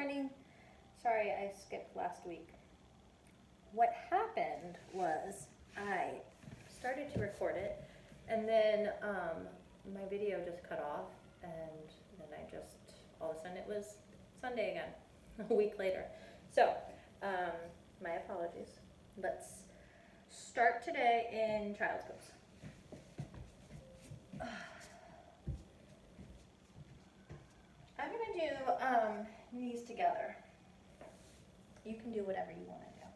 morning. Sorry, I skipped last week. What happened was I started to record it, and then my video just cut off, and then all of a sudden it was Sunday again, a week later. So, my apologies. Let's start today in child's pose. I'm gonna do knees together. You can do whatever you want to do.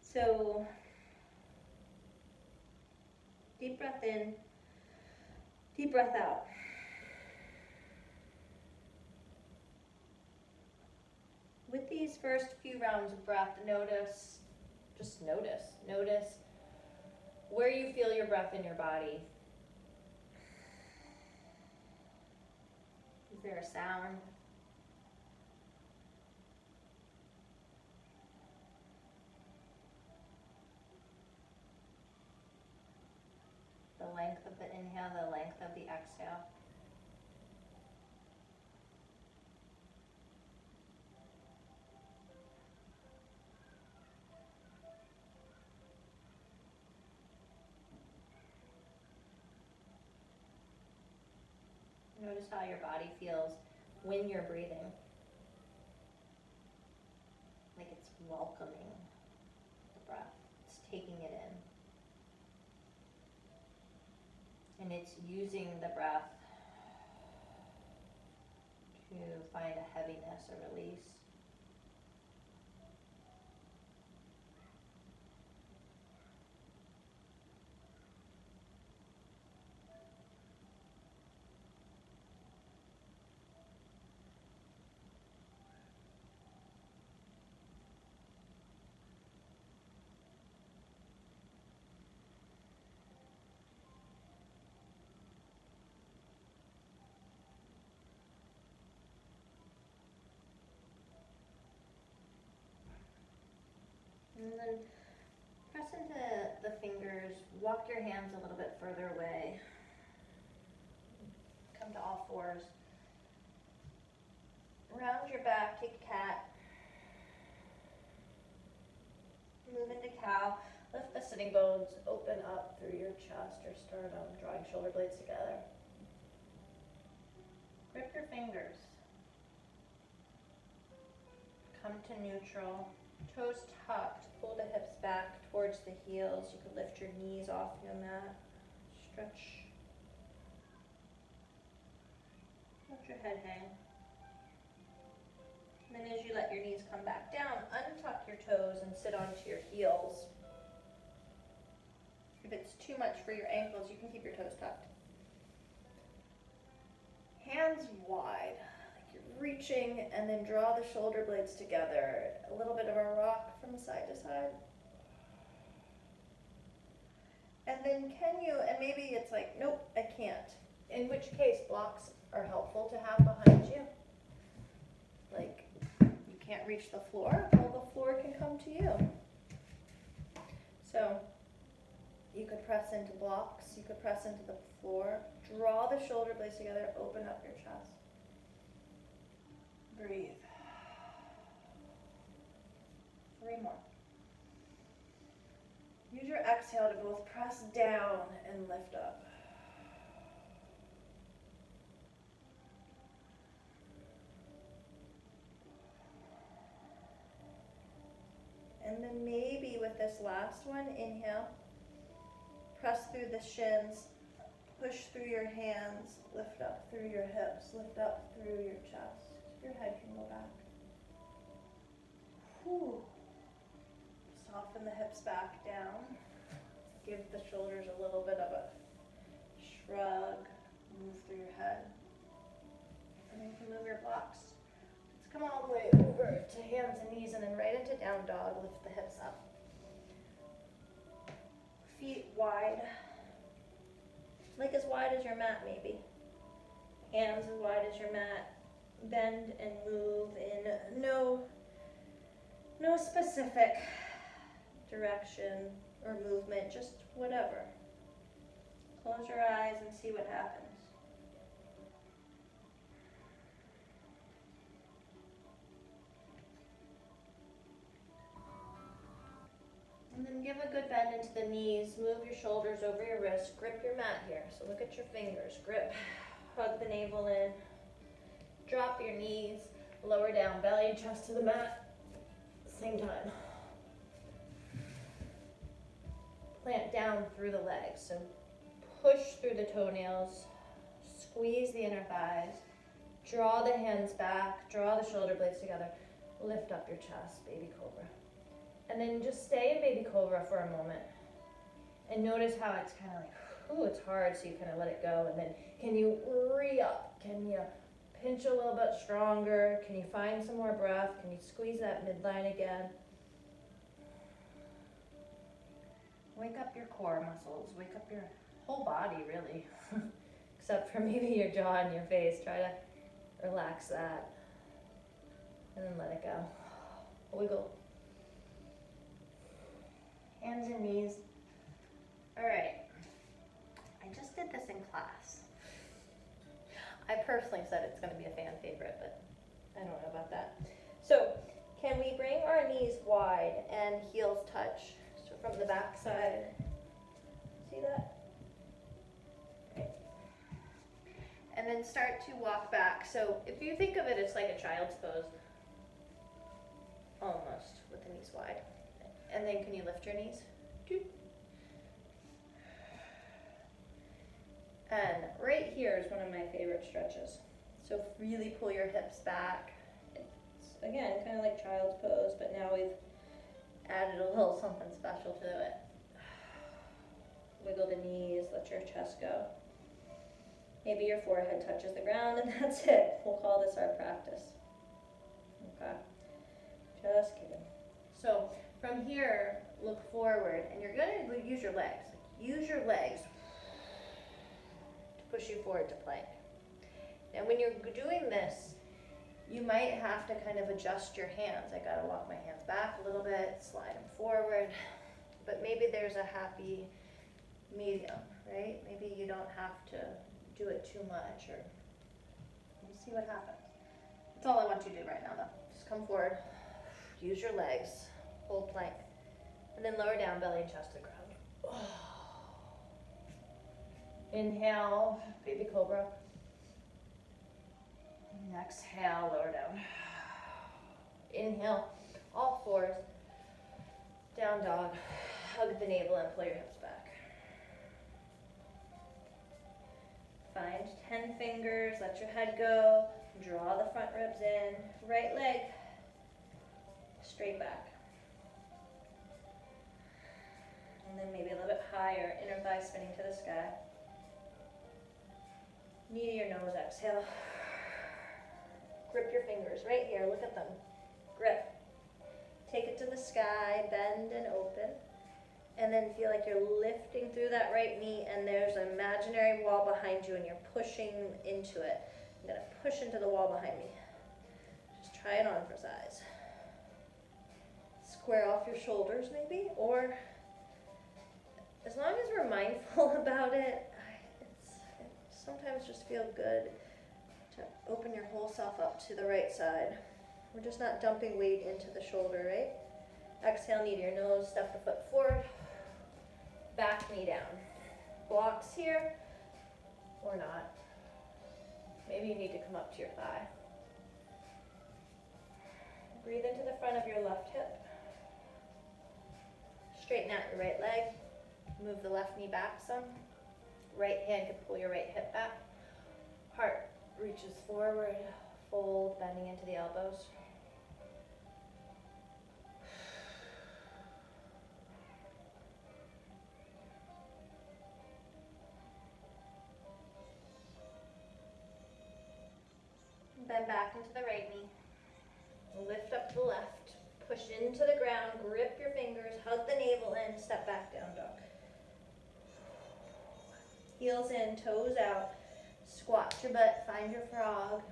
So, deep breath in, deep breath out. With these first few rounds of breath, notice where you feel your breath in your body. Is there a sound? The length of the inhale, the length of the exhale. Notice how your body feels when you're breathing. Like it's welcoming the breath. It's taking it in. And it's using the breath to find a heaviness or release. And then press into the fingers, walk your hands a little bit further away. Come to all fours. Round your back, take a cat. Move into cow. Lift the sitting bones, open up through your chest or sternum, drawing shoulder blades together. Grip your fingers. Come to neutral. Toes tucked, pull the hips back towards the heels. You can lift your knees off your mat. Stretch. Let your head hang. And then as you let your knees come back down, untuck your toes and sit onto your heels. If it's too much for your ankles, you can keep your toes tucked. Hands wide. Reaching, and then draw the shoulder blades together. A little bit of a rock from side to side. And then and maybe it's like, nope, I can't. In which case, blocks are helpful to have behind you. Like, you can't reach the floor, well, the floor can come to you. So, you could press into blocks, you could press into the floor, draw the shoulder blades together, open up your chest. Breathe. 3 more. Use your exhale to both press down and lift up. And then maybe with this last one, inhale. Press through the shins. Push through your hands. Lift up through your hips. Lift up through your chest. Your head can go back. Whew. Soften the hips back down. Give the shoulders a little bit of a shrug. Move through your head. And then you can move your blocks. Let's come all the way over to hands and knees and then right into down dog. Lift the hips up. Feet wide. Like as wide as your mat maybe. Hands as wide as your mat. Bend and move in no specific direction or movement, just whatever. Close your eyes and see what happens. good bend into the knees. Move your shoulders over your wrists. Grip your mat here. So look at your fingers. Grip. Hug the navel in. Drop your knees. Lower down, belly and chest to the mat. Same time. Plant down through the legs. So push through the toenails. Squeeze the inner thighs. Draw the hands back. Draw the shoulder blades together. Lift up your chest, baby cobra. And then just stay in baby cobra for a moment. And notice how it's kind of like, ooh, it's hard, so you kind of let it go. And then can you re-up? Can you pinch a little bit stronger? Can you find some more breath? Can you squeeze that midline again? Wake up your core muscles. Wake up your whole body, really. Except for maybe your jaw and your face. Try to relax that. And then let it go. Wiggle. Hands and knees. All right. I just did this in class. I personally said it's going to be a fan favorite, but I don't know about that. So, can we bring our knees wide and heels touch? So from the back side. See that? Okay. And then start to walk back. So if you think of it, it's like a child's pose. Almost, with the knees wide. And then can you lift your knees? And right here is one of my favorite stretches. So really pull your hips back. It's, again, kind of like child's pose, but now we've added a little something special to it. Wiggle the knees, let your chest go. Maybe your forehead touches the ground, and that's it. We'll call this our practice. Okay. Just kidding. So from here, look forward, and you're going to use your legs. Use your legs to push you forward to plank. And when you're doing this, you might have to kind of adjust your hands. I gotta walk my hands back a little bit, slide them forward, but maybe there's a happy medium, right? Maybe you don't have to do it too much, or we'll see what happens. That's all I want you to do right now, though. Just come forward, use your legs, hold plank, and then lower down, belly and chest to the ground. Inhale, baby cobra. And exhale, lower down. Inhale, all fours. Down dog. Hug the navel and pull your hips back. Find 10 fingers, let your head go. Draw the front ribs in. Right leg, straight back. And then maybe a little bit higher, inner thigh spinning to the sky. Knee to your nose, exhale. Grip your fingers right here, look at them. Grip. Take it to the sky, bend and open. And then feel like you're lifting through that right knee, and there's an imaginary wall behind you and you're pushing into it. I'm gonna push into the wall behind me. Just try it on for size. Square off your shoulders maybe, or as long as we're mindful about it, it sometimes just feels good to open your whole self up to the right side. We're just not dumping weight into the shoulder, right? Exhale, knee to your nose, step the foot forward, back knee down. Blocks here, or not. Maybe you need to come up to your thigh. Breathe into the front of your left hip. Straighten out your right leg. Move the left knee back some. Right hand can pull your right hip back. Heart reaches forward, fold, bending into the elbows. Bend back into the right knee. Lift up the left. Push into the ground. Grip your fingers. Hug the navel in. Step back, down dog. Heels in, toes out. Squat your butt. Find your frog.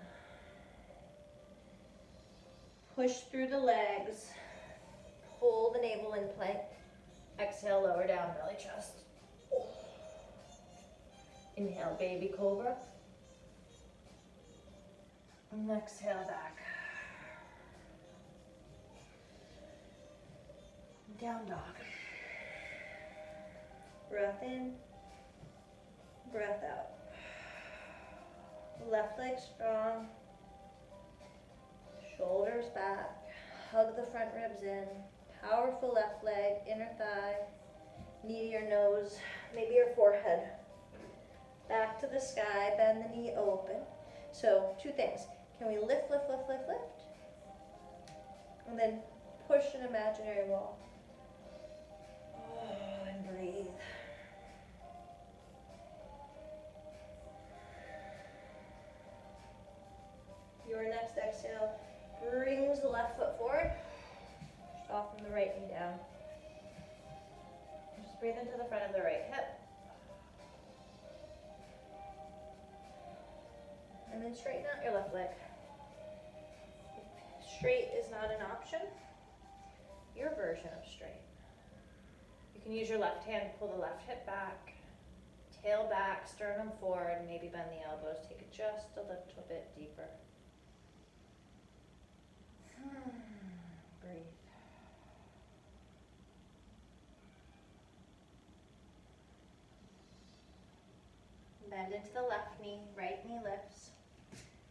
Push through the legs. Pull the navel in plank. Exhale, lower down, belly chest. Inhale, baby cobra. And exhale back. Down dog. Breath in, breath out. Left leg strong, shoulders back, hug the front ribs in, powerful left leg, inner thigh, knee to your nose, maybe your forehead. Back to the sky, bend the knee open. So 2 things, can we lift, lift, lift, lift, lift? And then push an imaginary wall. Oh, and breathe. Your next exhale brings the left foot forward. Soften the right knee down. Just breathe into the front of the right hip. And then straighten out your left leg. Straight is not an option. Your version of straight. You can use your left hand to pull the left hip back, tail back, sternum forward, maybe bend the elbows, take it just a little bit deeper. Breathe. Bend into the left knee, right knee lifts.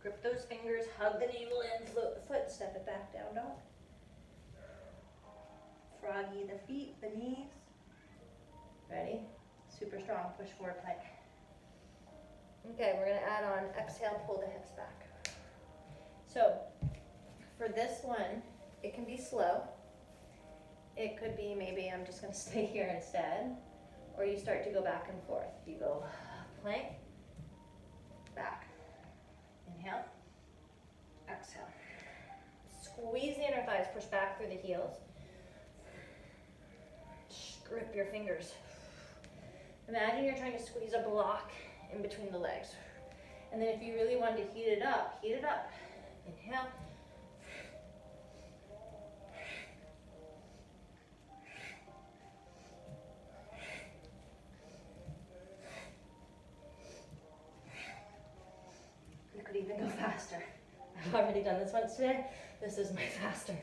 Grip those fingers, hug the navel in, float the foot, step it back down dog. Froggy the feet, the knees. Ready? Super strong, push forward plank. Okay, we're gonna add on, exhale, pull the hips back. So, for this one, it can be slow. It could be maybe I'm just gonna stay here instead, or you start to go back and forth. You go plank, back. Inhale, exhale. Squeeze the inner thighs, push back through the heels. Grip your fingers. Imagine you're trying to squeeze a block in between the legs. And then if you really want to heat it up, heat it up. Inhale. You could even go faster. I've already done this once today. This is my faster.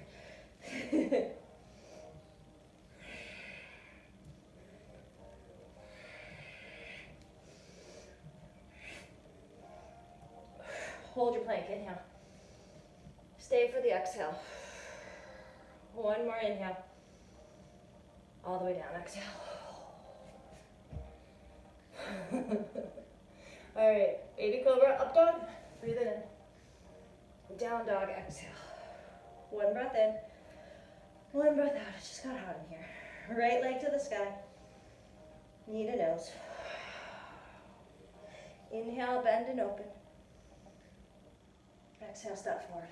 Hold your plank, inhale. Stay for the exhale. One more inhale. All the way down, exhale. All right, baby cobra, up dog, breathe it in. Down dog, exhale. One breath in, one breath out. It just got hot in here. Right leg to the sky, knee to nose. Inhale, bend and open. Exhale, step forward.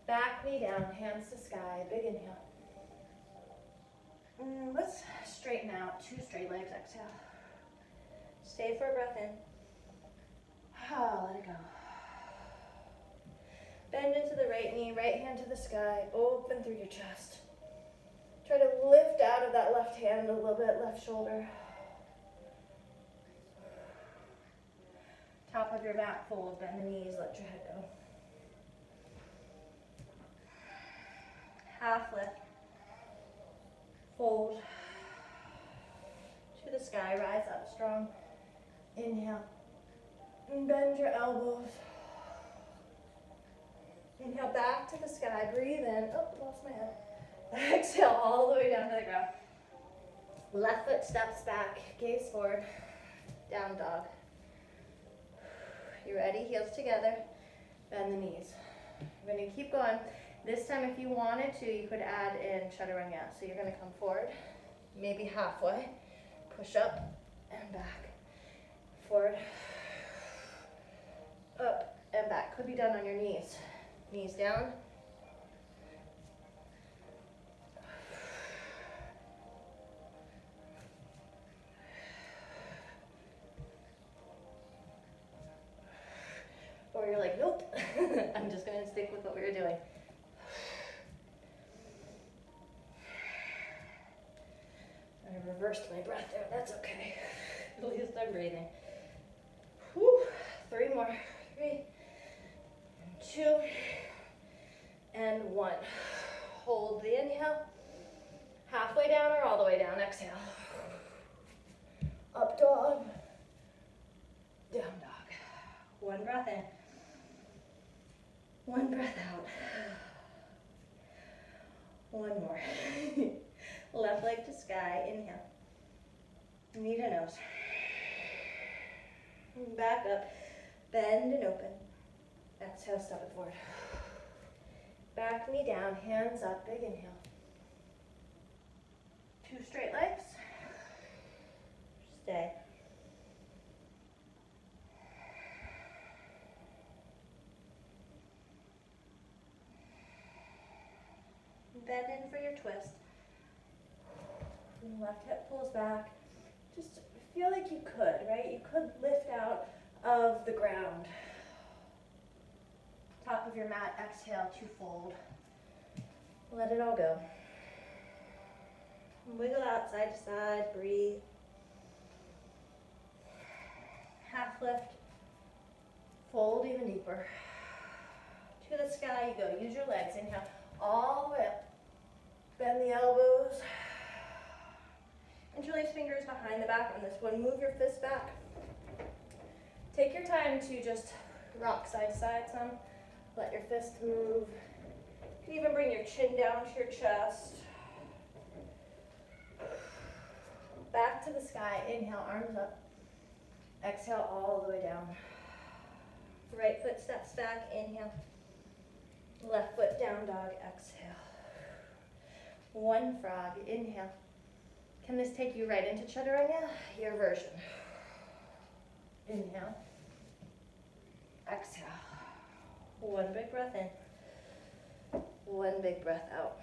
Back knee down, hands to sky, big inhale. Let's straighten out, 2 straight legs, exhale. Stay for a breath in. Let it go. Bend into the right knee, right hand to the sky, open through your chest. Try to lift out of that left hand a little bit, left shoulder. Top of your back fold, bend the knees, let your head go. Half lift. Fold. To the sky, rise up strong. Inhale. And bend your elbows. Inhale back to the sky, breathe in. Oh, lost my head. Exhale all the way down to the ground. Left foot steps back, gaze forward, down dog. You ready? Heels together, bend the knees. We're gonna keep going. This time, if you wanted to, you could add in chaturanga. So you're gonna come forward, maybe halfway, push up and back. Forward, up and back. Could be done on your knees. Knees down. Or you're like, nope, I'm just gonna stick with what we were doing. I reversed my breath there, that's okay. At least I'm breathing. Whew. 3 more, 3, and 2, and 1. Hold the inhale. Halfway down or all the way down, exhale. dog. Down dog. One breath in. One breath out. One more. Left leg to sky, inhale. Knee to nose. Back up, bend and open. Exhale, step it forward. Back knee down, hands up, big inhale. Two straight legs. Stay. Bend in for your twist. And left hip pulls back. Just feel like you could, right? You could lift out of the ground. Top of your mat, exhale to fold. Let it all go. Wiggle out side to side, breathe. Half lift, fold even deeper. To the sky you go. Use your legs. Inhale all the way up. Bend the elbows. Interlace fingers behind the back on this one. Move your fist back. Take your time to just rock side to side some. Let your fist move. You can even bring your chin down to your chest. Back to the sky. Inhale, arms up. Exhale all the way down. Right foot steps back. Inhale. Left foot down dog. Exhale. One frog. Inhale. Can this take you right into chaturanga? Your version. Inhale. Exhale. One big breath in. One big breath out.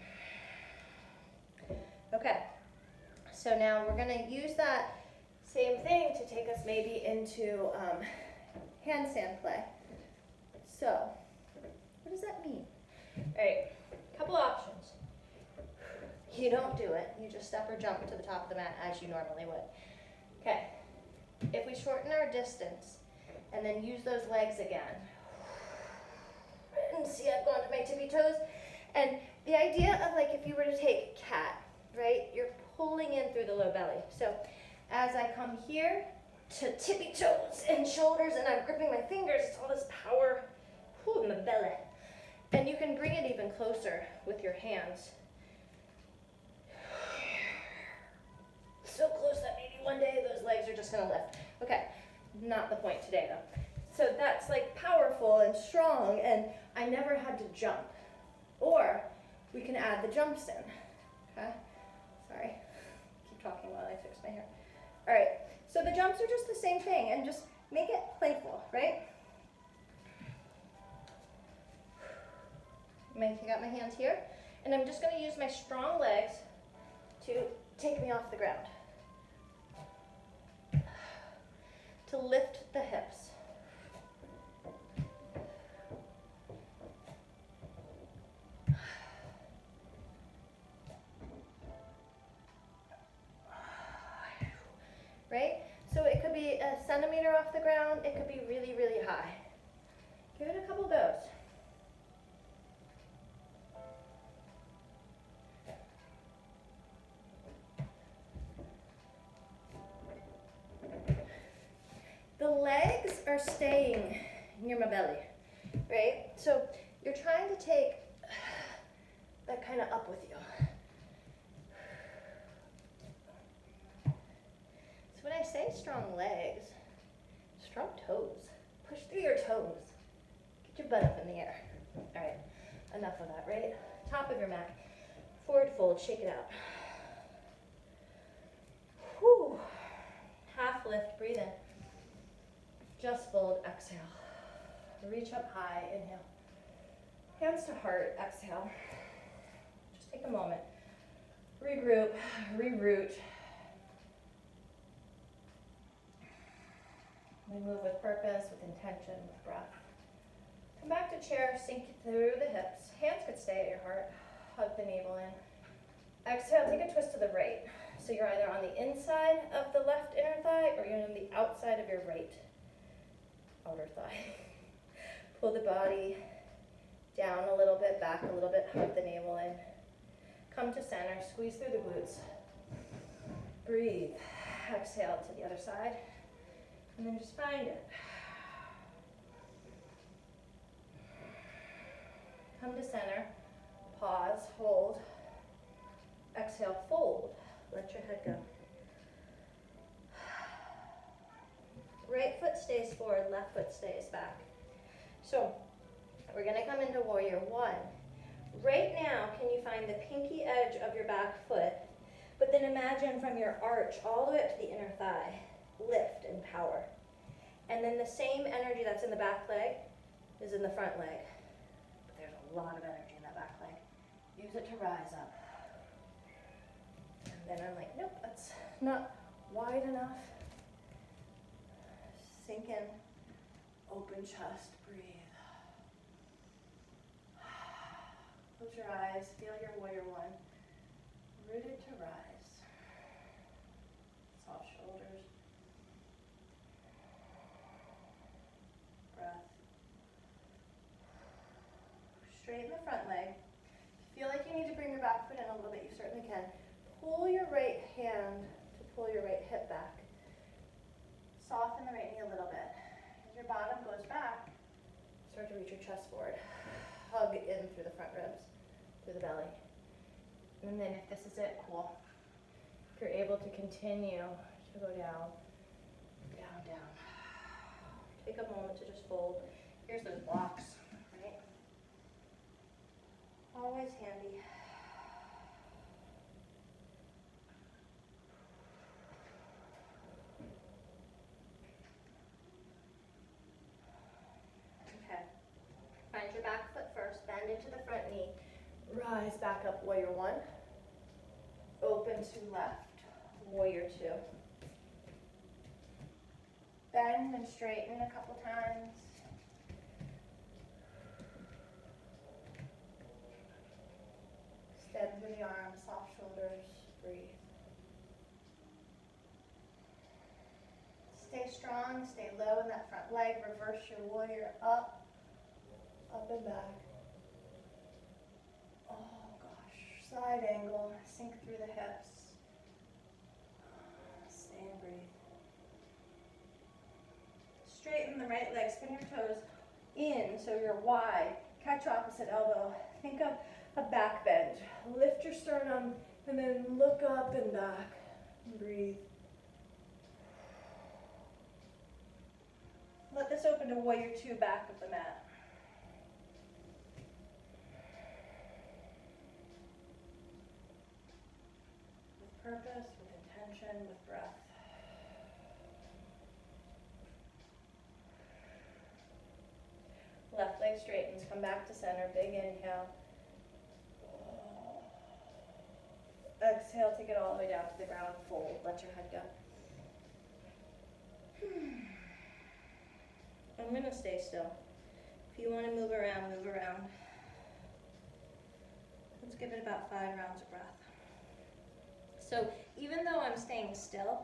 Okay. So now we're going to use that same thing to take us maybe into handstand play. So, what does that mean? All right, a couple options. You don't do it. You just step or jump to the top of the mat as you normally would. Okay. If we shorten our distance and then use those legs again. And see, I've gone to my tippy toes. And the idea of like if you were to take cat, right? You're pulling in through the low belly. So as I come here to tippy toes and shoulders and I'm gripping my fingers, it's all this power in the belly. And you can bring it even closer with your hands. So close that maybe one day those legs are just going to lift. Okay, not the point today though. So that's like powerful and strong, and I never had to jump. Or we can add the jumps in. Okay, sorry. Keep talking while I fix my hair. All right, so the jumps are just the same thing, and just make it playful, right? I got my hands here, and I'm just going to use my strong legs to take me off the ground. To lift the hips. Right? So it could be a centimeter off the ground, it could be really, really high. Give it a couple goes. The legs are staying near my belly, right? So you're trying to take that kind of up with you. So when I say strong legs, strong toes. Push through your toes. Get your butt up in the air. All right, enough of that, right? Top of your mat. Forward fold, shake it out. Whew. Half lift, breathe in. Just fold, exhale. Reach up high, inhale. Hands to heart, exhale. Just take a moment. Regroup, reroute. We move with purpose, with intention, with breath. Come back to chair, sink through the hips. Hands could stay at your heart. Hug the navel in. Exhale, take a twist to the right. So you're either on the inside of the left inner thigh or you're on the outside of your right outer thigh. Pull the body down a little bit, back a little bit, hug the navel in. Come to center, squeeze through the glutes. Breathe. Exhale to the other side. And then just find it. Come to center. Pause, hold. Exhale, fold. Let your head go. Right foot stays forward, left foot stays back. So we're gonna come into warrior one. Right now, can you find the pinky edge of your back foot, but then imagine from your arch all the way up to the inner thigh, lift and power. And then the same energy that's in the back leg is in the front leg. But there's a lot of energy in that back leg. Use it to rise up. And then I'm like, nope, that's not wide enough. Sink in, open chest, breathe. Close your eyes, feel your warrior one. Rooted to rise. Soft shoulders. Breath. Straighten the front leg. If you feel like you need to bring your back foot in a little bit, you certainly can. Pull your right hand to pull your right hip back. Soften the right knee a little bit. As your bottom goes back, start to reach your chest forward. Hug in through the front ribs, through the belly. And then if this is it, cool. If you're able to continue to go down, down, down. Take a moment to just fold. Here's those blocks, right? Always handy. Okay. Find your back foot first, bend into the front knee. Rise back up, warrior one. Open to left, warrior two. Bend and straighten a couple times. Extend through the arms, soft shoulders, breathe. Stay strong, stay low in that front leg. Reverse your warrior up, up and back. Oh gosh, side angle, sink through the hips. Stay and breathe. Straighten the right leg, spin your toes in so you're wide. Catch opposite elbow. Think of a back bend. Lift your sternum and then look up and back. Breathe. Let this open to warrior two, back of the mat. With purpose, with intention, with breath. Left leg straightens, come back to center, big inhale. Exhale, take it all the way down to the ground, fold, let your head go. I'm gonna stay still. If you wanna move around, move around. Let's give it about 5 rounds of breath. So even though I'm staying still,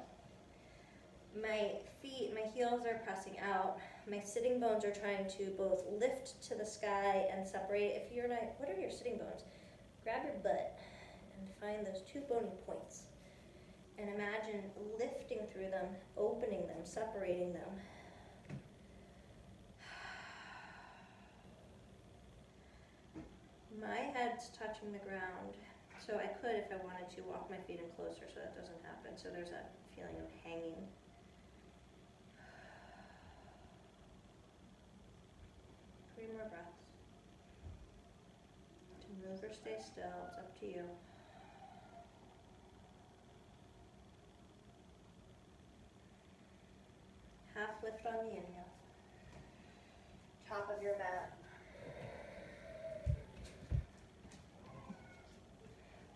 my feet, my heels are pressing out. My sitting bones are trying to both lift to the sky and separate. If you're not, what are your sitting bones? Grab your butt and find those 2 bony points. And imagine lifting through them, opening them, separating them. My head's touching the ground. So I could, if I wanted to, walk my feet in closer so that doesn't happen. So there's that feeling of hanging. Three more breaths. To move or stay still, it's up to you. Half lift on the inhale. Top of your mat.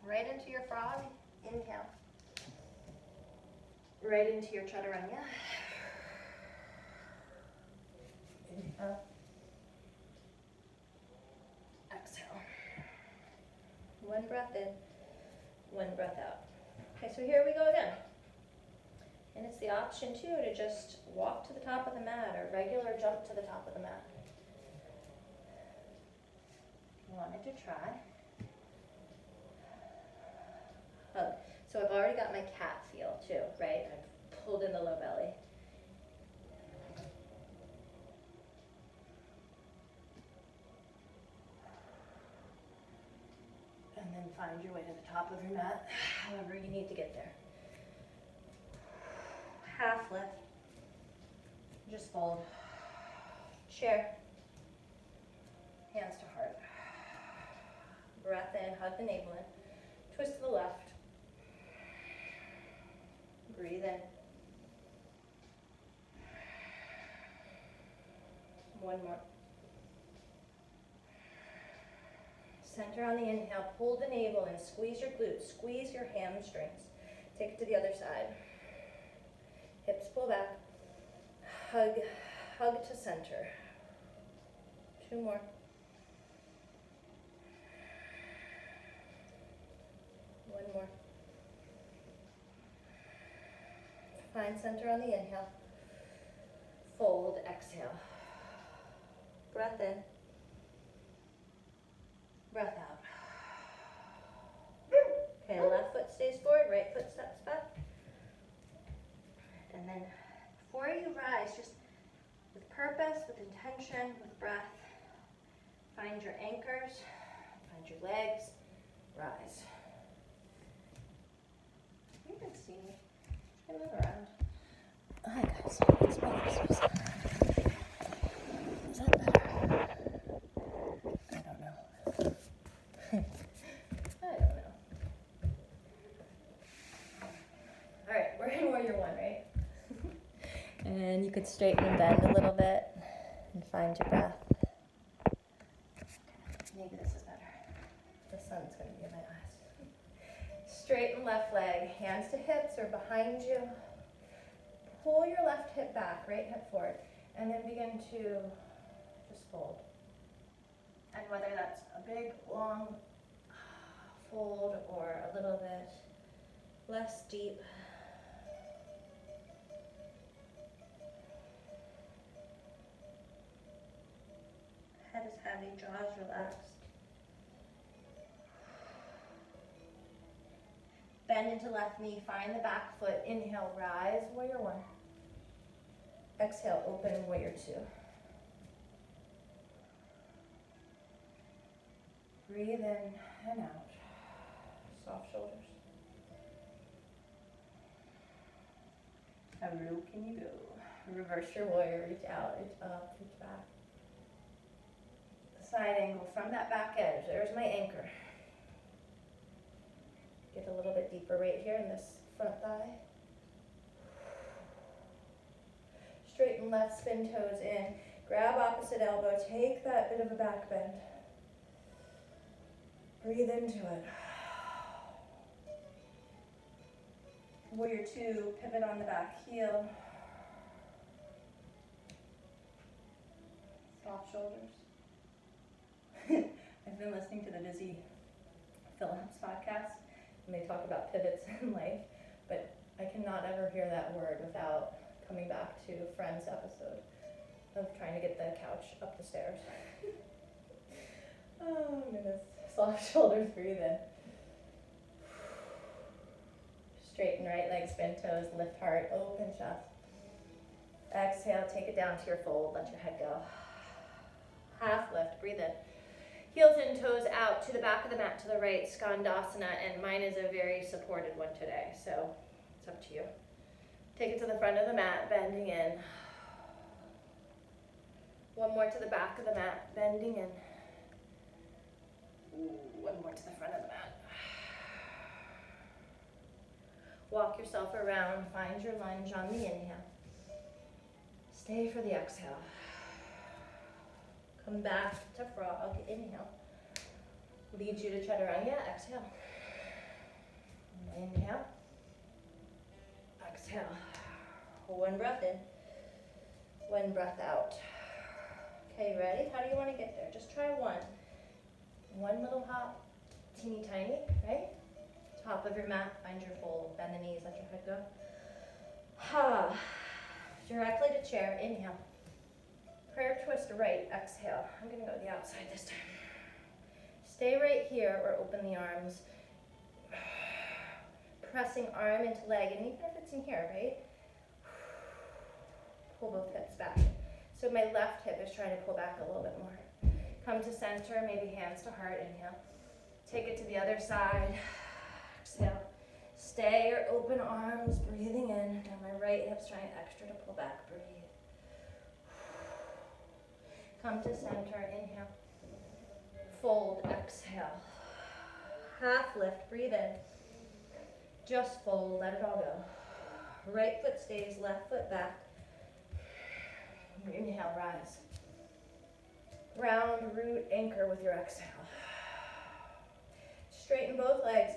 Right into your frog, inhale. Right into your chaturanga. Inhale. Exhale. One breath in, one breath out. Okay, so here we go again. And it's the option too to just walk to the top of the mat or regular jump to the top of the mat. Wanted to try. Hug. So I've already got my cat feel too, right? I've hold in the low belly. And then find your way to the top of your mat, however you need to get there. Half lift. Just fold. Chair. Hands to heart. Breath in, hug the navel in. Twist to the left. Breathe in. One more. Center on the inhale. Pull the navel in. Squeeze your glutes. Squeeze your hamstrings. Take it to the other side. Hips pull back. Hug to center. 2 more. One more. Find center on the inhale. Fold, exhale. Breath in. Breath out. Okay, left foot stays forward, right foot steps back. And then before you rise, just with purpose, with intention, with breath, find your anchors, find your legs, rise. You can see me. I move around. Hi guys, it's my Christmas. Is that better? I don't know. I don't know. Alright, we're in warrior one, right? And you could straighten and bend a little bit and find your breath. Maybe this is better. The sun's going to be in my eyes. Straighten left leg, hands to hips or behind you. Pull your left hip back, right hip forward, and then begin to just fold. And whether that's a big, long fold or a little bit less deep, head is heavy, jaws relaxed. Bend into left knee, find the back foot. Inhale, rise, warrior one. Exhale, open, warrior two. Breathe in and out. Soft shoulders. How low can you go? Reverse your warrior, reach out, reach up, reach back. Side angle from that back edge. There's my anchor. Get a little bit deeper right here in this front thigh. Straighten left, spin toes in. Grab opposite elbow. Take that bit of a back bend. Breathe into it. Warrior two, pivot on the back heel. Soft shoulders. I've been listening to the Dizzy Phillips podcast, and they talk about pivots in life, but I cannot ever hear that word without coming back to a Friends episode of trying to get the couch up the stairs. Oh goodness. Soft shoulders, breathe in. Straighten right leg, spin toes, lift heart, open chest. Exhale, take it down to your fold, let your head go. Half lift, breathe in. Heels and toes out to the back of the mat to the right, Skandasana, and mine is a very supported one today, so it's up to you. Take it to the front of the mat, bending in. One more to the back of the mat, bending in. One more to the front of the mat. Walk yourself around, find your lunge on the inhale. Stay for the exhale. Come back to frog, inhale. Lead you to chaturanga, exhale. Inhale. Exhale. One breath in, one breath out. Okay, ready? How do you want to get there? Just try one. One little hop, teeny tiny, right? Top of your mat, find your fold, bend the knees, let your head go. Ha. Directly to chair, inhale. Prayer twist right, exhale. I'm gonna go to the outside this time. Stay right here or open the arms. Pressing arm into leg, and even if it's in here, right? pull both hips back. So my left hip is trying to pull back a little bit more. Come to center, maybe hands to heart, inhale. Take it to the other side, exhale. Stay your open arms, breathing in. Now my right hip's trying extra to pull back, breathe. Come to center, inhale. Fold, exhale. Half lift, breathe in. Just fold, let it all go. Right foot stays, left foot back. Inhale, rise. Round, root, anchor with your exhale. Straighten both legs.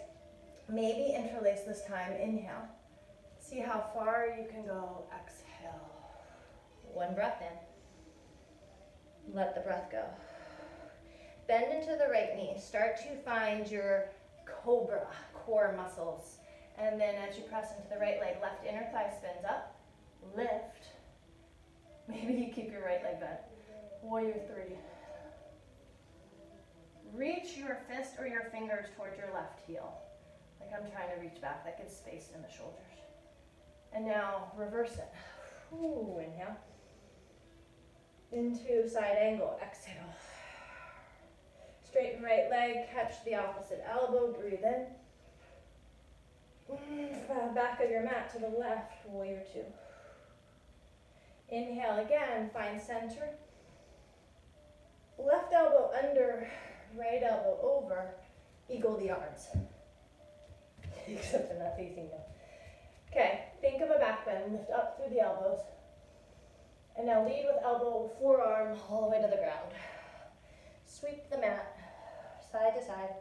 Maybe interlace this time, inhale. See how far you can go, exhale. One breath in. Let the breath go. Bend into the right knee. Start to find your cobra core muscles. And then as you press into the right leg, left inner thigh spins up. Lift. Maybe you keep your right leg bent. Warrior three. Reach your fist or your fingers towards your left heel. Like I'm trying to reach back, like it's space in the shoulders. And now reverse it. Ooh, inhale. Into side angle, exhale. Straighten right leg, catch the opposite elbow, breathe in. Back of your mat to the left, warrior two. Inhale again, find center. Left elbow under, right elbow over, eagle the arms. Except they're not facing you. Okay, think of a back bend, lift up through the elbows. And now lead with elbow, forearm, all the way to the ground. Sweep the mat, side to side.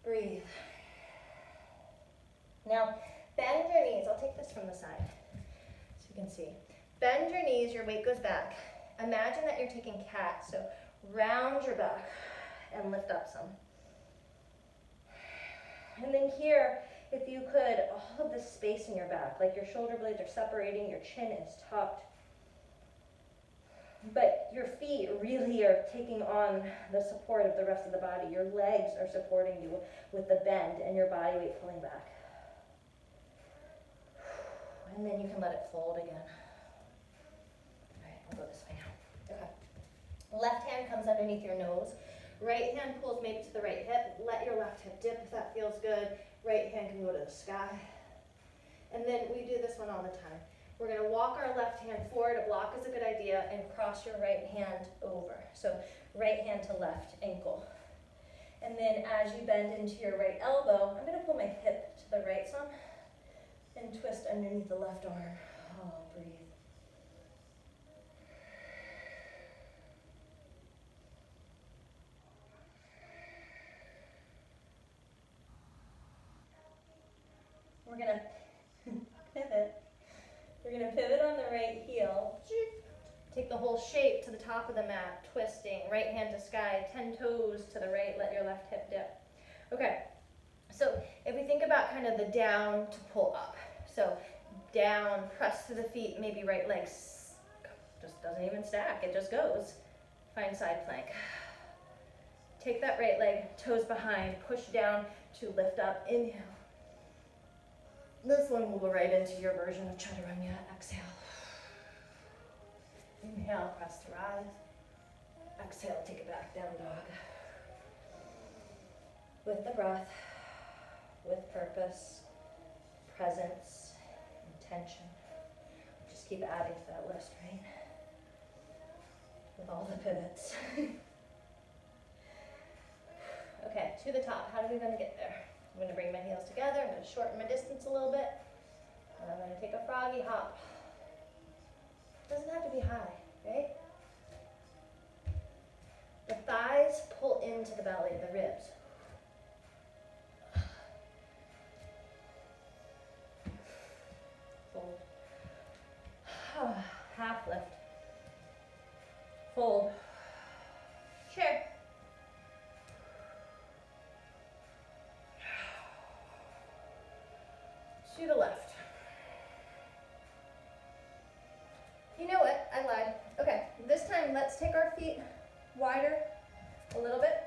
Breathe. Now, bend your knees. I'll take this from the side so you can see. Bend your knees, your weight goes back. Imagine that you're taking cat, so round your back and lift up some. And then here, if you could, all of this space in your back, like your shoulder blades are separating, your chin is tucked. But your feet really are taking on the support of the rest of the body. Your legs are supporting you with the bend and your body weight pulling back. And then you can let it fold again. All right, I'll go this way now. Okay. Left hand comes underneath your nose. Right hand pulls maybe to the right hip. Let your left hip dip if that feels good. Right hand can go to the sky. And then we do this one all the time. We're going to walk our left hand forward. A block is a good idea. And cross your right hand over. So right hand to left ankle. And then as you bend into your right elbow, I'm going to pull my hip to the right some and twist underneath the left arm. Oh, breathe. We're going to pivot. We're going to pivot on the right heel. Take the whole shape to the top of the mat, twisting. Right hand to sky, 10 toes to the right. Let your left hip dip. Okay, so if we think about kind of the down to pull up. So down, press to the feet, maybe right leg just doesn't even stack. It just goes. Find side plank. Take that right leg, toes behind, push down to lift up. Inhale. This one will go right into your version of chaturanga. Exhale. Inhale, press to rise. Exhale, take it back, down dog. With the breath, with purpose, presence, intention. Just keep adding to that list, right? With all the pivots. Okay, to the top. How are we going to get there? I'm going to bring my heels together. I'm going to shorten my distance a little bit. And I'm going to take a froggy hop. Doesn't have to be high, right? The thighs pull into the belly, the ribs. Fold. Half lift. Fold. Share. To the left. You know what? I lied. Okay, this time let's take our feet wider a little bit.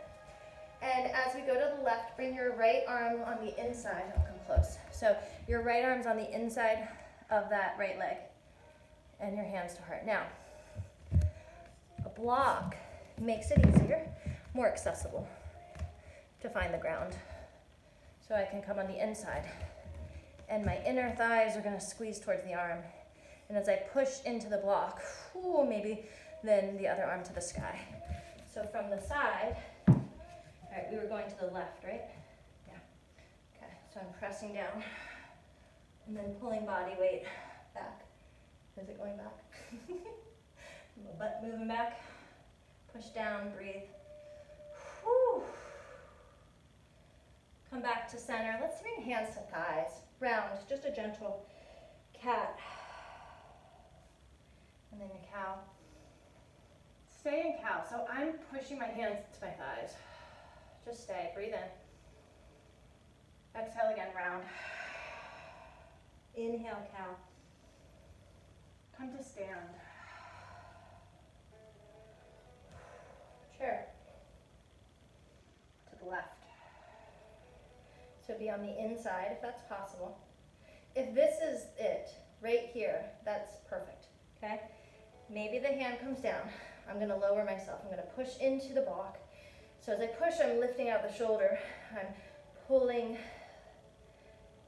And as we go to the left, bring your right arm on the inside. I'll come close. So your right arm's on the inside of that right leg. and your hands to heart. Now, a block makes it easier, more accessible to find the ground. So I can come on the inside, and my inner thighs are gonna squeeze towards the arm. And as I push into the block, maybe then the other arm to the sky. So from the side, all right, we were going to the left, right? Yeah. Okay, so I'm pressing down and then pulling body weight back. Is it going back? Butt moving back. Push down, breathe. Whew. Come back to center. Let's bring hands to thighs. Round, just a gentle cat. And then a cow. Stay in cow. So I'm pushing my hands to my thighs. Just stay, breathe in. Exhale again, round. Inhale, cow. Come to stand. Chair. To the left. So be on the inside if that's possible. If this is it, right here, that's perfect, okay? Maybe the hand comes down. I'm gonna lower myself. I'm gonna push into the block. So as I push, I'm lifting out the shoulder. I'm pulling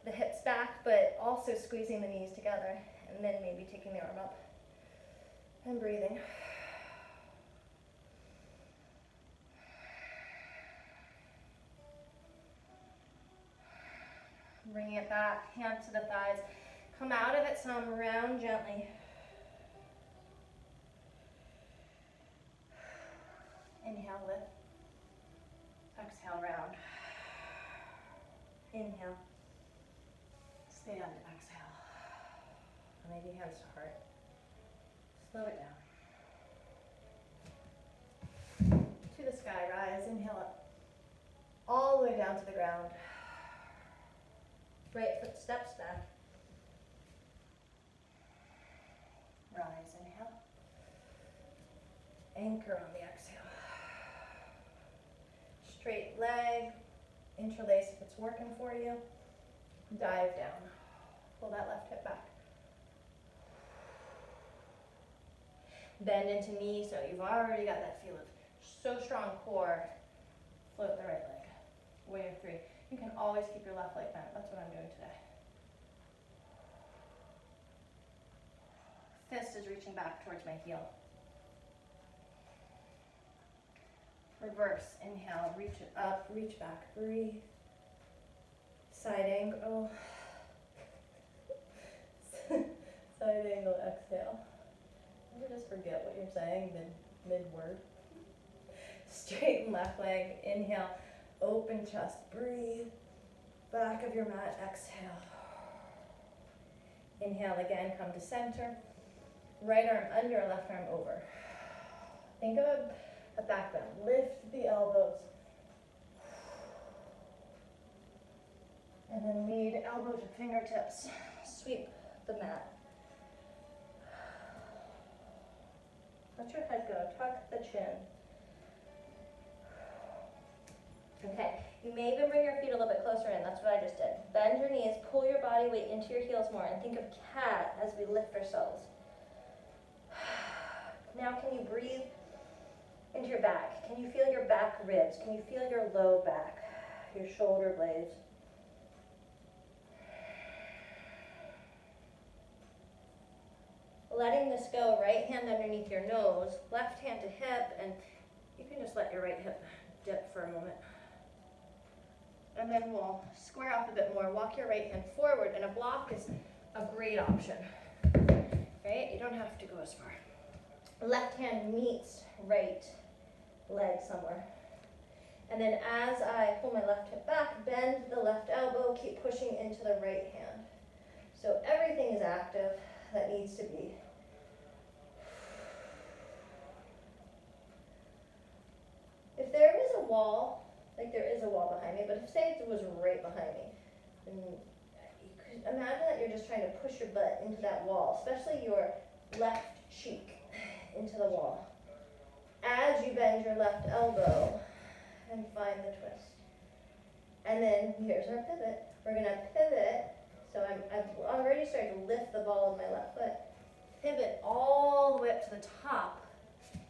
the hips back, but also squeezing the knees together. And then maybe taking the arm up and breathing. Bringing it back, hands to the thighs. Come out of it some, round gently. Inhale, lift. Exhale, round. Inhale. Stand, exhale. Maybe hands to heart. Slow it down. To the sky, rise, inhale up. All the way down to the ground. Right foot steps back. Rise, inhale. Anchor on the exhale. Straight leg, interlace if it's working for you. Dive down. Pull that left hip back. Bend into knee, so you've already got that feel of so strong core. Float the right leg. Wave 3. You can always keep your left leg bent. That's what I'm doing today. Fist is reaching back towards my heel. Reverse, inhale, reach it up, reach back, breathe. Side angle. Side angle, exhale. You just forget what you're saying mid-word. Straighten left leg, inhale, open chest, breathe. Back of your mat, exhale. Inhale again, come to center. Right arm under, left arm over. Think of a back bend. Lift the elbows. And then lead elbow to fingertips. Sweep the mat. Let your head go. Tuck the chin. Okay, you may even bring your feet a little bit closer in. That's what I just did. Bend your knees, pull your body weight into your heels more, and think of cat as we lift ourselves. Now can you breathe into your back? Can you feel your back ribs? Can you feel your low back, your shoulder blades? Letting this go, right hand underneath your nose, left hand to hip, and you can just let your right hip dip for a moment. And then we'll square off a bit more. Walk your right hand forward, and a block is a great option, right? You don't have to go as far. Left hand meets right leg somewhere. And then as I pull my left hip back, bend the left elbow, keep pushing into the right hand. So everything is active that needs to be. If there is a wall, like there is a wall behind me, but if say it was right behind me, then you could imagine that you're just trying to push your butt into that wall, especially your left cheek into the wall. As you bend your left elbow and find the twist. And then here's our pivot. We're gonna pivot. So I've already started to lift the ball of my left foot. Pivot all the way up to the top,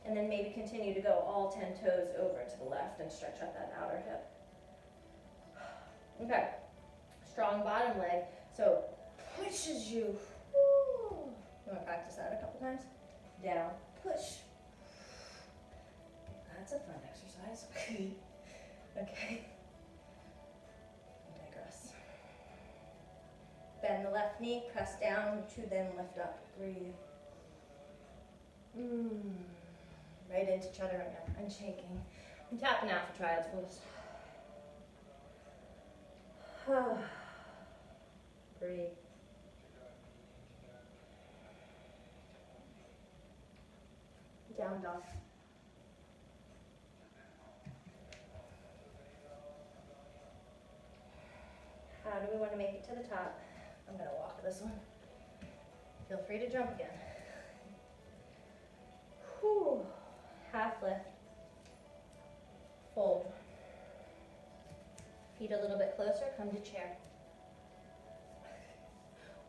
and then maybe continue to go all 10 toes over to the left and stretch out that outer hip. Okay, strong bottom leg, so pushes you. Woo. You want to practice that a couple times? Down, push. That's a fun exercise. Okay. I digress. Bend the left knee, press down to then lift up. Breathe. Right into chaturanga. I'm shaking. I'm tapping out for triads pose. Breathe. Down dog. How do we want to make it to the top? I'm going to walk this one. Feel free to jump again. Whew. Half lift. Fold. Feet a little bit closer, come to chair.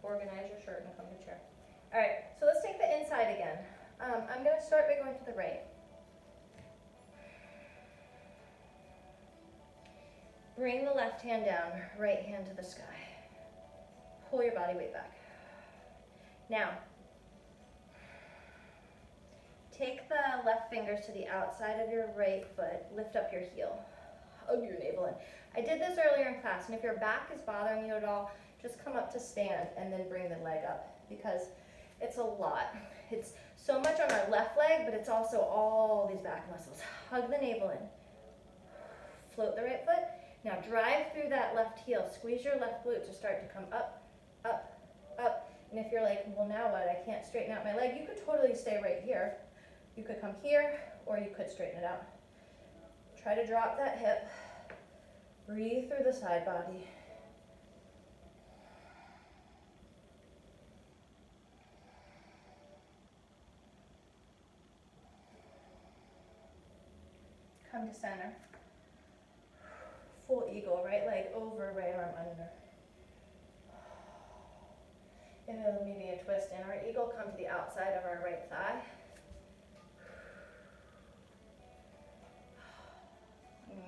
Organize your shirt and come to chair. All right, so let's take the inside again. I'm going to start by going to the right. Bring the left hand down, right hand to the sky. Pull your body weight back. Now, take the left fingers to the outside of your right foot, lift up your heel, hug your navel in. I did this earlier in class, and if your back is bothering you at all, just come up to stand and then bring the leg up, because it's a lot. It's so much on our left leg, but it's also all these back muscles. Hug the navel in. Float the right foot. Now drive through that left heel. Squeeze your left glute to start to come up, up, up. And if you're like, well, now what? I can't straighten out my leg. You could totally stay right here. You could come here, or you could straighten it out. Try to drop that hip. Breathe through the side body. Come to center. Full eagle, right leg over, right arm under. And then maybe a twist in our eagle, come to the outside of our right thigh.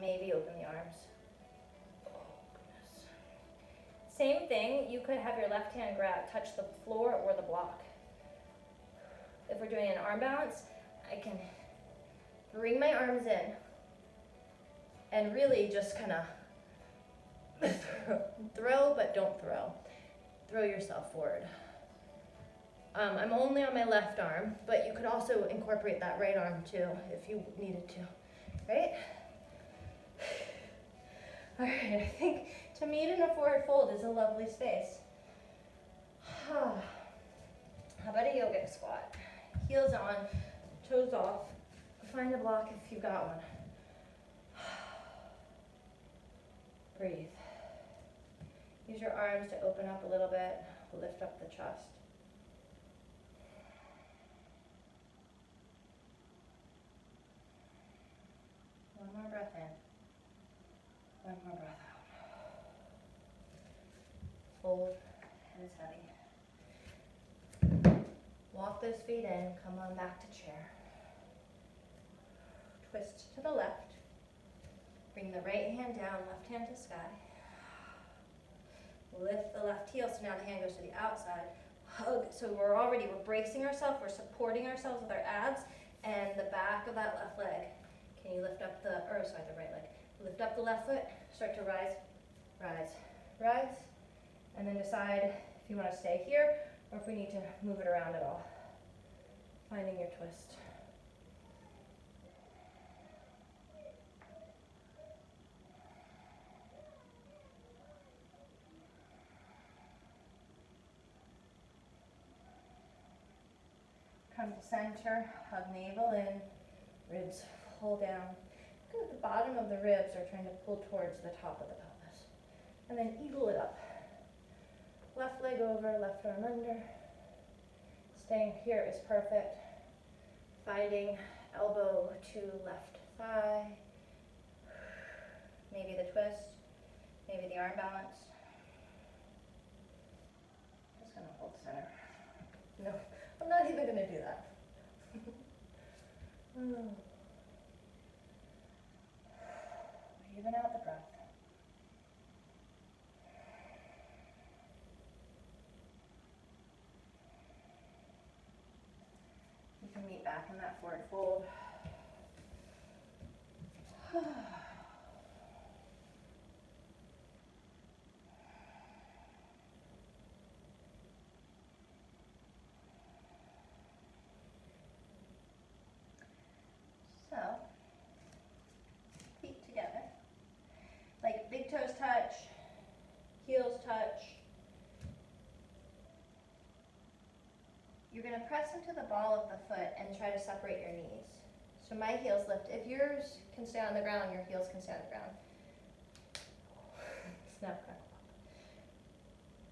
Maybe open the arms. Oh, goodness. Same thing, you could have your left hand touch the floor or the block. If we're doing an arm balance, I can bring my arms in and really just kind of throw, but don't throw. Throw yourself forward. I'm only on my left arm, but you could also incorporate that right arm too if you needed to, right? All right, I think to meet in a forward fold is a lovely space. How about a yogic squat? Heels on, toes off. Find a block if you've got one. Breathe. Use your arms to open up a little bit. Lift up the chest. One more breath in. One more breath out. Fold. Head is heavy. Walk those feet in. Come on back to chair. Twist to the left. Bring the right hand down, left hand to sky. Lift the left heel, so now the hand goes to the outside. Hug, so we're bracing ourselves, we're supporting ourselves with our abs and the back of that left leg. Can you lift up the right leg. Lift up the left foot, start to rise, rise, rise, and then decide if you want to stay here or if we need to move it around at all. Finding your twist. Come to center, hug navel in, ribs pull down. Good, the bottom of the ribs are trying to pull towards the top of the pelvis. And then eagle it up. Left leg over, left arm under. Staying here is perfect. Finding elbow to left thigh. Maybe the twist, maybe the arm balance. Just gonna hold center. No, I'm not even gonna do that. Even out the breath. You can meet back in that forward fold. So, feet together. Like big toes touch, heels touch. You're going to press into the ball of the foot and try to separate your knees. So my heels lift. If yours can stay on the ground, your heels can stay on the ground. Snap, crackle, pop.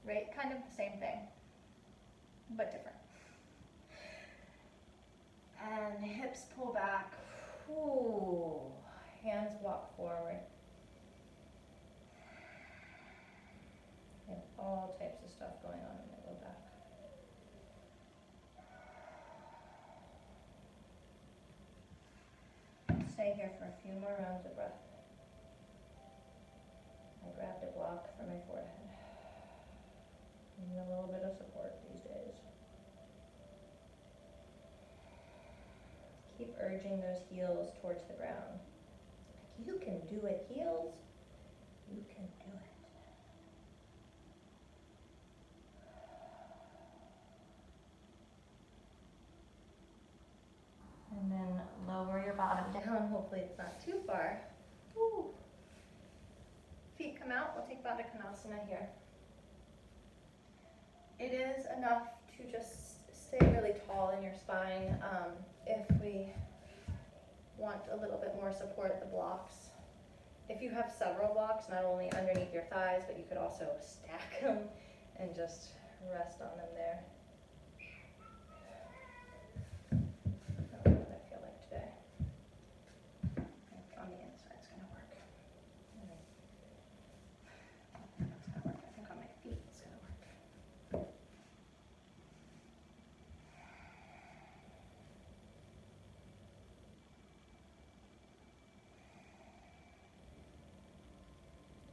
Right? Kind of the same thing, but different. And hips pull back. Ooh. Hands walk forward. I have all types of stuff going on in my low back. Stay here for a few more rounds of breath. I grabbed a block for my forehead. Need a little bit of support these days. Keep urging those heels towards the ground. You can do it, heels. You can do it. And then lower your bottom down. Hopefully it's not too far. Woo. Feet come out. We'll take Baddha Konasana here. It is enough to just stay really tall in your spine. If we want a little bit more support at the blocks. If you have several blocks, not only underneath your thighs, but you could also stack them and just rest on them there. I don't know what I feel like today. I think on the inside it's going to work. That's going to work. I think on my feet it's going to work.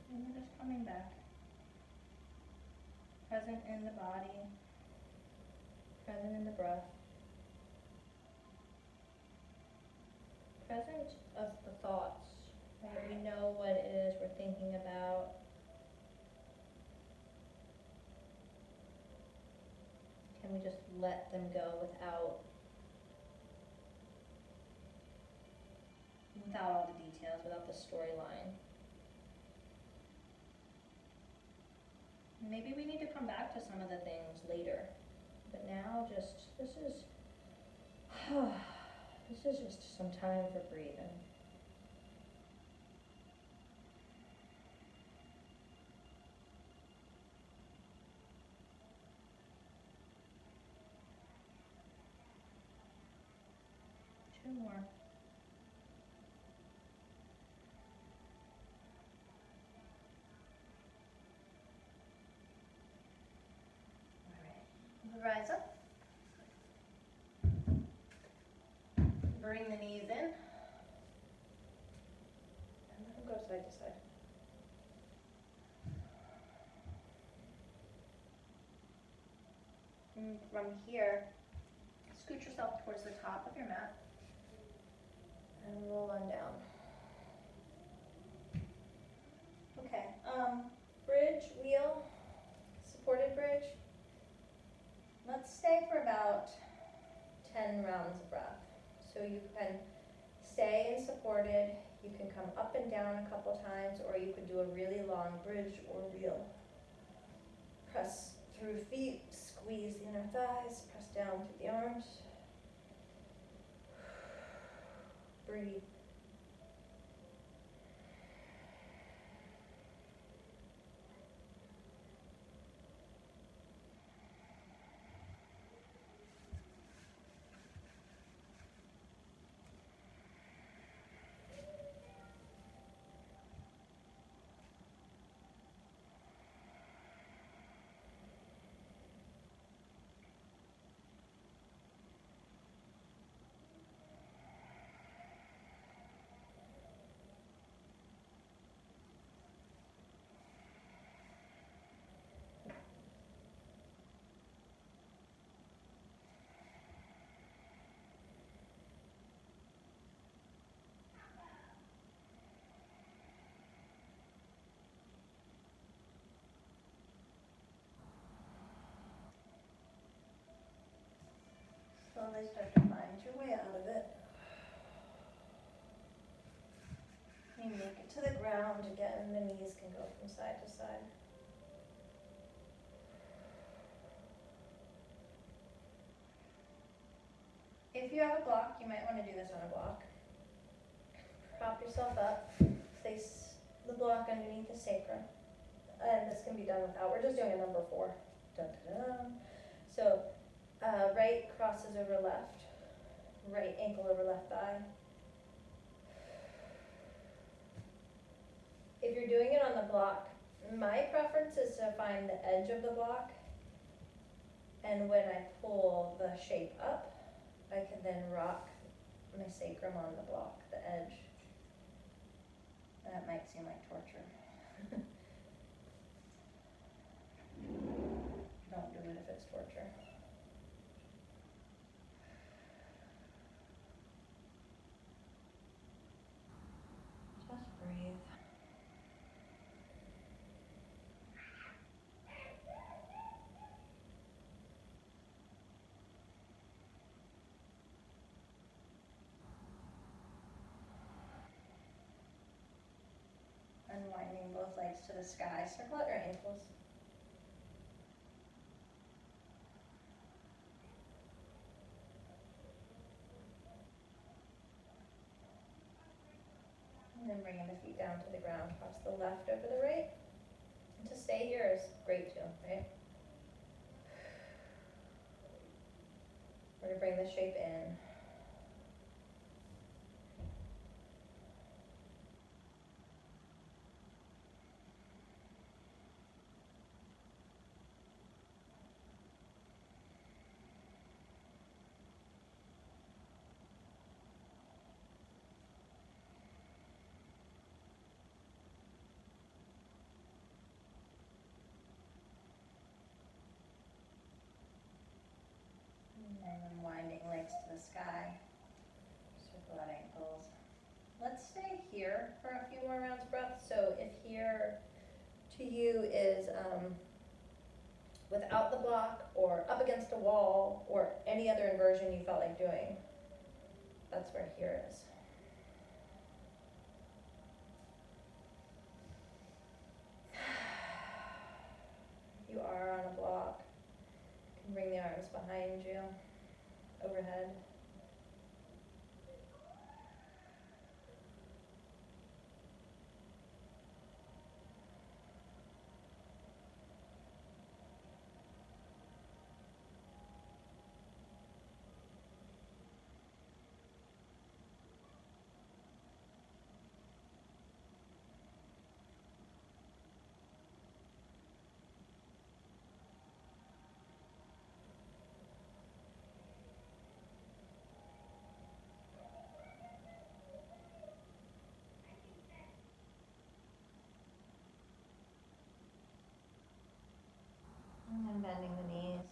And we're just coming back. Present in the body, present in the breath. Present of the thoughts, right? We know what it is we're thinking about. Can we just let them go without all the details, without the storyline? Maybe we need to come back to some of the things later, but now just, this is just some time for breathing. Two more. Rise up. Bring the knees in. And let them go side to side. And from here, scoot yourself towards the top of your mat and roll on down. Okay, bridge, wheel, supported bridge. Let's stay for about 10 rounds of breath. So you can stay in supported, you can come up and down a couple times, or you could do a really long bridge or wheel. Press through feet, squeeze the inner thighs, press down through the arms. Breathe. really start to find your way out of it. You make it to the ground again, the knees can go from side to side. If you have a block, you might want to do this on a block. Prop yourself up, place the block underneath the sacrum. And this can be done without, we're just doing a number 4. Dun, dun, dun. So, right crosses over left, right ankle over left thigh. If you're doing it on the block, my preference is to find the edge of the block, and when I pull the shape up, I can then rock my sacrum on the block, the edge. That might seem like torture. Don't do it if it's torture. Just breathe. Unwinding both legs to the sky. Circle out your ankles. And then bringing the feet down to the ground. Cross the left over the right. And to stay here is great too, right? We're going to bring the shape in. And unwinding legs to the sky. Circle out ankles. Let's stay here for a few more rounds of breath. So if here to you is without the block or up against a wall or any other inversion you felt like doing, that's where here is. If you are on a block, you can bring the arms behind you, overhead. And then bending the knees.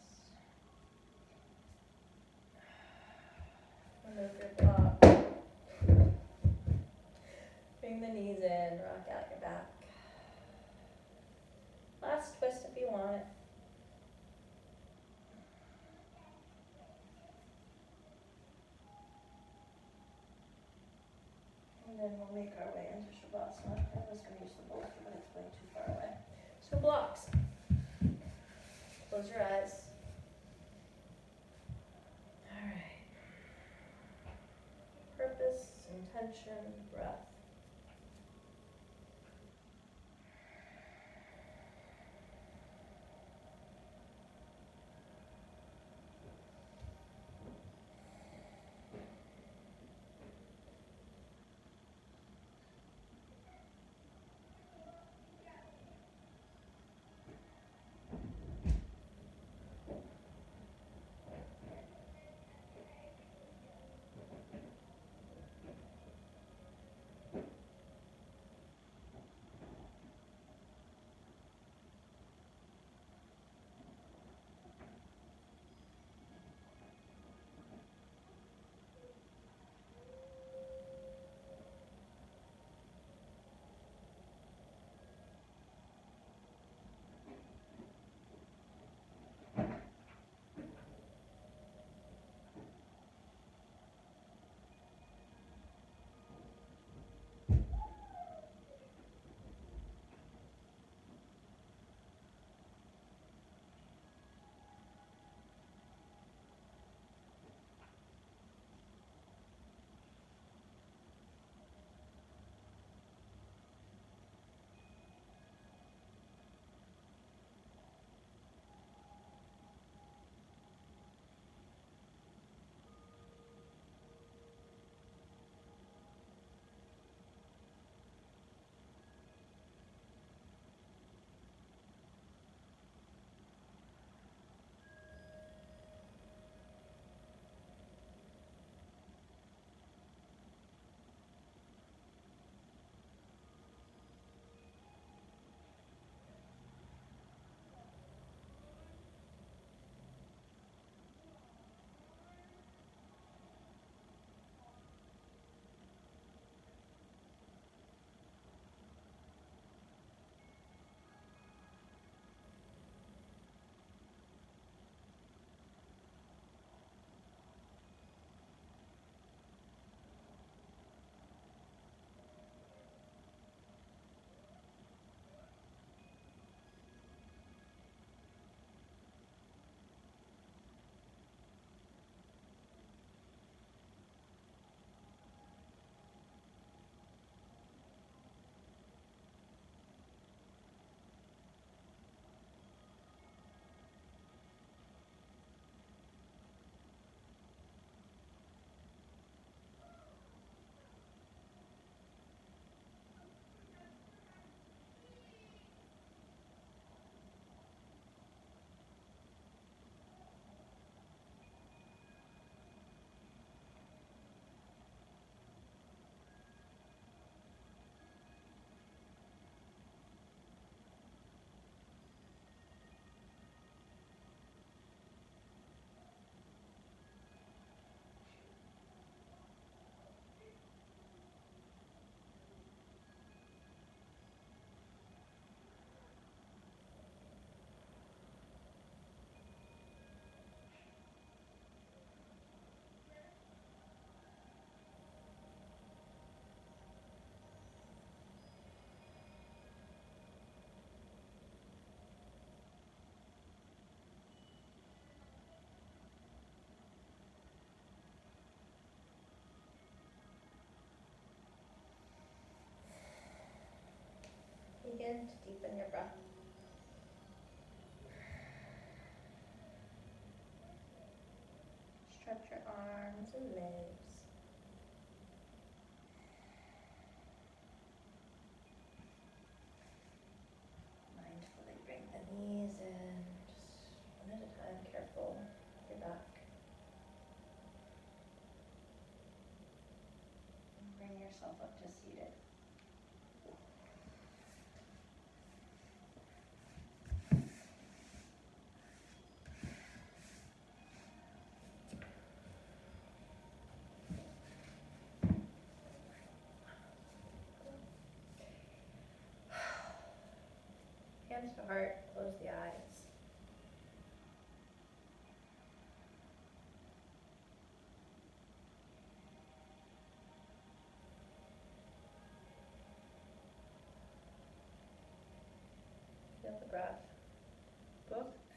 Remove your block. Bring the knees in, rock out your back. Last twist if you want it. And then we'll make our way into Shavasana. I was going to use the bowl, but it's way too far away. So blocks. Close your eyes. All right. Purpose, intention, breath. begin to deepen your breath. Stretch your arms and legs. Mindfully bring the knees in, just one at a time, careful with your back. And bring yourself up to seated. Hands to heart, close the eyes. Feel the breath.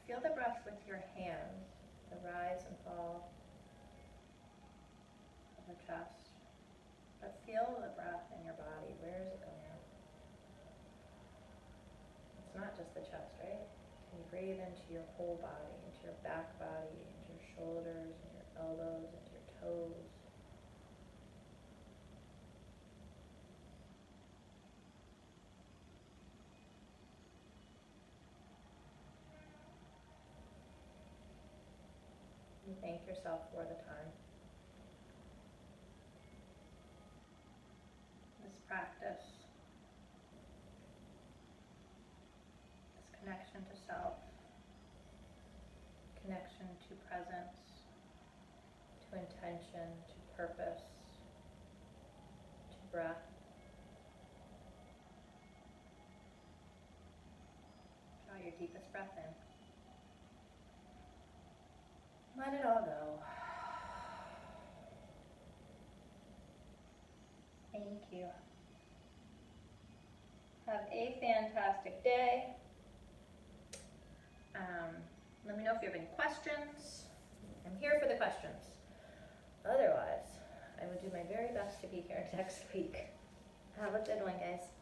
Feel the breath with your hands, the rise and fall of the chest. But feel the breath in your body. Where is it going? It's not just the chest, right? Can you breathe into your whole body, into your back body, into your shoulders, and your elbows, into your toes? You thank yourself for the time. This practice, this connection to self, connection to presence, to intention, to purpose, to breath. Draw your deepest breath in. Let it all go. Thank you. Have a fantastic day. Let me know if you have any questions. I'm here for the questions. Otherwise, I will do my very best to be here next week. Have a good one, guys.